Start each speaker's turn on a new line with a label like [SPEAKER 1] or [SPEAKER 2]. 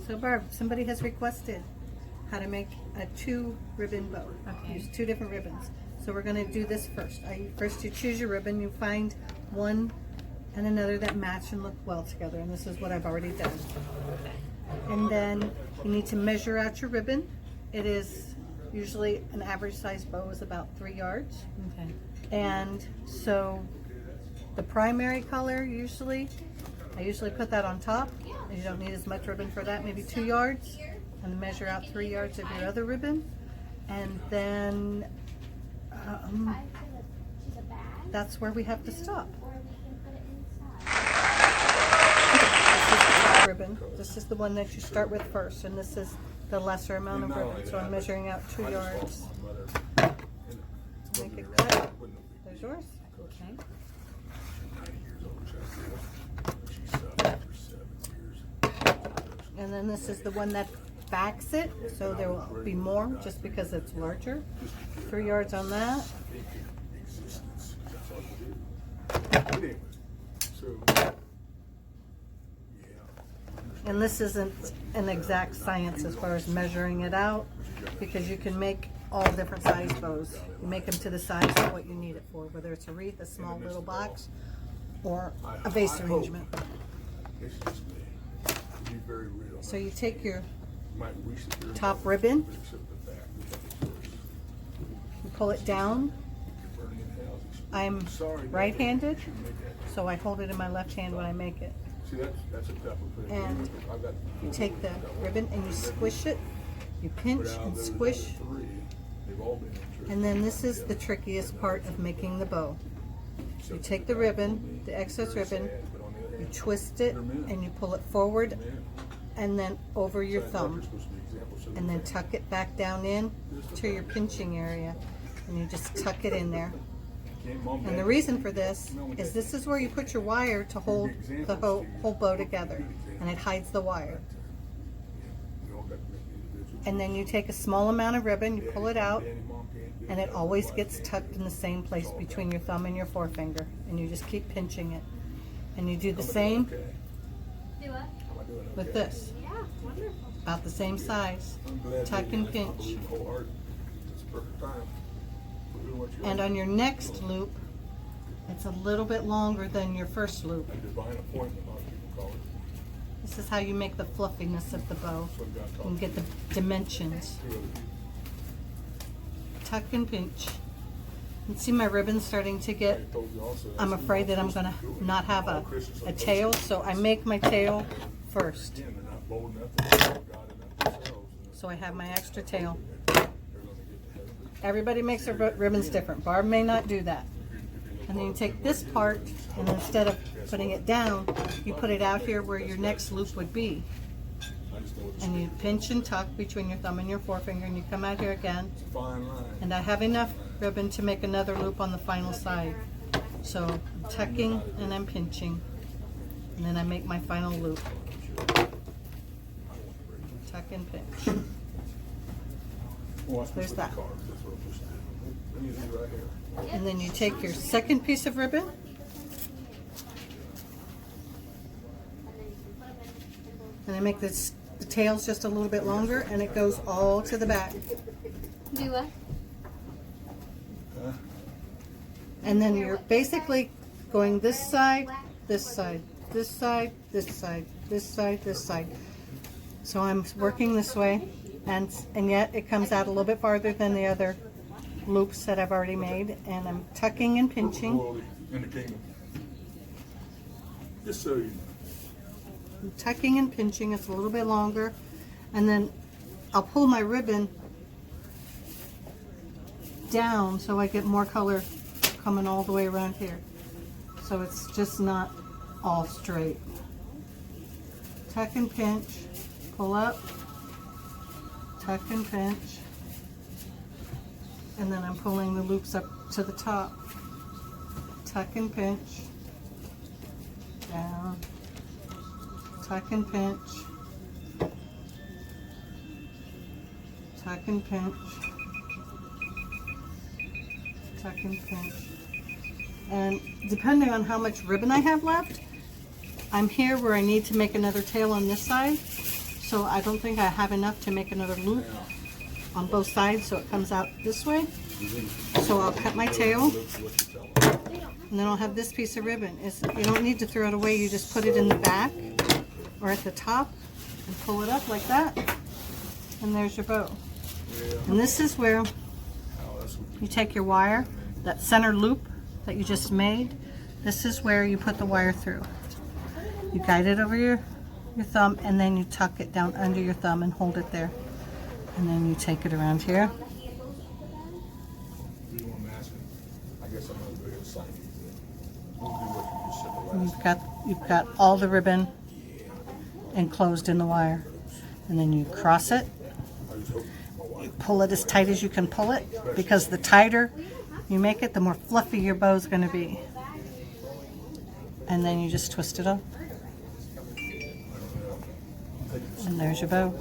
[SPEAKER 1] So Barb, somebody has requested how to make a 2-ribbon bow.
[SPEAKER 2] Okay.
[SPEAKER 1] Use 2 different ribbons. So we're going to do this first. First you choose your ribbon, you find one and another that match and look well together, and this is what I've already done. And then you need to measure out your ribbon. It is usually an average size bow is about 3 yards.
[SPEAKER 2] Okay.
[SPEAKER 1] And so the primary color I usually put that on top. You don't need as much ribbon for that, maybe 2 yards, and measure out 3 yards of your other ribbon. And then that's where we have to stop. This is the top ribbon. This is the one that you start with first, and this is the lesser amount of ribbon. So I'm measuring out 2 yards. Make it cut. There's yours.
[SPEAKER 2] Okay.
[SPEAKER 1] And then this is the one that backs it, so there will be more just because it's larger. 3 yards on that. And this isn't an exact science as far as measuring it out, because you can make all different size bows. You make them to the size of what you need it for, whether it's a wreath, a small little box, or a vase arrangement. So you take your top ribbon, you pull it down. I'm right-handed, so I hold it in my left hand when I make it. And you take the ribbon and you squish it, you pinch and squish. And then this is the trickiest part of making the bow. You take the ribbon, the excess ribbon, you twist it and you pull it forward and then over your thumb, and then tuck it back down in to your pinching area, and you just tuck it in there. And the reason for this is where you put your wire to hold the whole bow together, and it hides the wire. And then you take a small amount of ribbon, you pull it out, and it always gets tucked in the same place between your thumb and your forefinger, and you just keep pinching it. And you do the same with this.
[SPEAKER 3] Yeah, wonderful.
[SPEAKER 1] About the same size. Tuck and pinch. And on your next loop, it's a little bit longer than your first loop. This is how you make the fluffiness of the bow and get the dimensions. Tuck and pinch. And see my ribbon starting to get, I'm afraid that I'm going to not have a tail, so I make my tail first. So I have my extra tail. Everybody makes their ribbons different. Barb may not do that. And then you take this part, and instead of putting it down, you put it out here where your next loop would be. And you pinch and tuck between your thumb and your forefinger, and you come out here again. And I have enough ribbon to make another loop on the final side. So I'm tucking and I'm pinching, and then I make my final loop. Tuck and pinch. There's that. And then you take your second piece of ribbon, and I make the tails just a little bit longer, and it goes all to the back.
[SPEAKER 3] Do what?
[SPEAKER 1] And then you're basically going this side, this side, this side, this side, this side, this side. So I'm working this way, and yet it comes out a little bit farther than the other loops that I've already made, and I'm tucking and pinching.
[SPEAKER 4] Just so you know.
[SPEAKER 1] I'm tucking and pinching, it's a little bit longer, and then I'll pull my ribbon down so I get more color coming all the way around here. So it's just not all straight. Tuck and pinch, pull up, tuck and pinch, and then I'm pulling the loops up to the top. Tuck and pinch, down, tuck and pinch, tuck and pinch, tuck and pinch. And depending on how much ribbon I have left, I'm here where I need to make another tail on this side. So I don't think I have enough to make another loop on both sides, so it comes out this way. So I'll cut my tail, and then I'll have this piece of ribbon. You don't need to throw it away, you just put it in the back or at the top and pull it up like that, and there's your bow. And this is where you take your wire, that center loop that you just made, this is where you put the wire through. You guide it over your thumb, and then you tuck it down under your thumb and hold it there. And then you take it around here. And you've got all the ribbon enclosed in the wire. And then you cross it. You pull it as tight as you can pull it, because the tighter you make it, the more fluffy your bow is going to be. And then you just twist it up. And there's your bow.